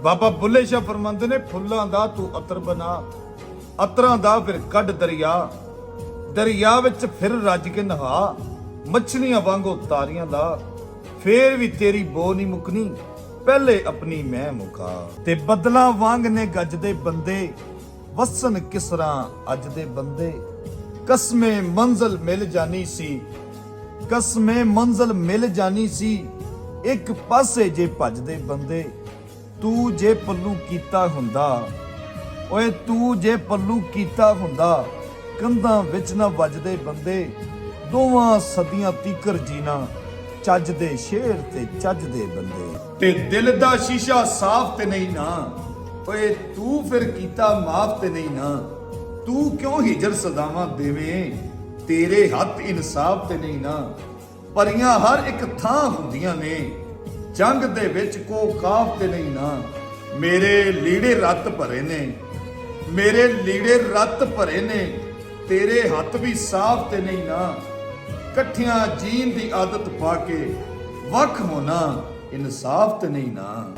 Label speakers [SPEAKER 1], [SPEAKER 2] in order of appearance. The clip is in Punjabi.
[SPEAKER 1] ਬਾਬਾ ਬੁੱਲੇ ਸ਼ਾਹ ਫਰਮਾਉਂਦੇ ਨੇ, ਫੁੱਲਾਂ ਦਾ ਤੂੰ ਅਤਰ ਬਣਾ, ਅਤਰਾਂ ਦਾ ਫਿਰ ਕੱਢ ਦਰਿਆ, ਦਰਿਆ ਵਿੱਚ ਫਿਰ ਰੱਜ ਕੇ ਨਹਾ, ਮੱਛਲੀਆਂ ਵਾਂਗੂ ਤਾਰੀਆਂ ਲਾ, ਫੇਰ ਵੀ ਤੇਰੀ ਬੋ ਨਹੀਂ ਮੁਕਣੀ, ਪਹਿਲੇ ਆਪਣੀ ਮੈਂ ਮੁਕਾ। ਤੇ ਬੱਦਲਾਂ ਵਾਂਗ ਨੇ ਗੱਜਦੇ ਬੰਦੇ, ਵਸਣ ਕਿਸਰਾਂ ਅੱਜ ਦੇ ਬੰਦੇ, ਕਸਮੇ ਮੰਜ਼ਲ ਮਿਲ ਜਾਣੀ ਸੀ, ਕਸਮੇ ਮੰਜ਼ਲ ਮਿਲ ਜਾਣੀ ਸੀ, ਇੱਕ ਪਾਸੇ ਜੇ ਭੱਜਦੇ ਬੰਦੇ, ਤੂੰ ਜੇ ਪੱਲੂ ਕੀਤਾ ਹੁੰਦਾ, ਓਏ ਤੂੰ ਜੇ ਪੱਲੂ ਕੀਤਾ ਹੁੰਦਾ, ਕੰਧਾਂ ਵਿੱਚ ਨਾ ਵੱਜਦੇ ਬੰਦੇ, ਦੋਵਾਂ ਸਦੀਆਂ ਤੀਕਰ ਜੀਣਾ, ਚੱਜ ਦੇ ਸ਼ੇਰ ਤੇ ਚੱਜ ਦੇ ਬੰਦੇ। ਤੇ ਦਿਲ ਦਾ ਸ਼ੀਸ਼ਾ ਸਾਫ਼ ਤੇ ਨਹੀਂ ਨਾ, ਓਏ ਤੂੰ ਫਿਰ ਕੀਤਾ ਮਾਫ ਤੇ ਨਹੀਂ ਨਾ, ਤੂੰ ਕਿਉਂ ਹਿਜਰ ਸਜ਼ਾਵਾਂ ਦੇਵੇਂ, ਤੇਰੇ ਹੱਥ ਇਨਸਾਫ ਤੇ ਨਹੀਂ ਨਾ। ਪਰੀਆਂ ਹਰ ਇੱਕ ਥਾਂ ਹੁੰਦੀਆਂ ਨੇ, ਜੰਗ ਦੇ ਵਿੱਚ ਕੋ ਕਾਫ ਤੇ ਨਹੀਂ ਨਾ। ਮੇਰੇ ਲੀੜੇ ਰੱਤ ਭਰੇ ਨੇ, ਮੇਰੇ ਲੀੜੇ ਰੱਤ ਭਰੇ ਨੇ, ਤੇਰੇ ਹੱਥ ਵੀ ਸਾਫ਼ ਤੇ ਨਹੀਂ ਨਾ। ਇਕੱਠਿਆਂ ਜੀਣ ਦੀ ਆਦਤ ਪਾ ਕੇ ਵੱਖ ਹੋਣਾ ਇਨਸਾਫ ਤੇ ਨਹੀਂ ਨਾ।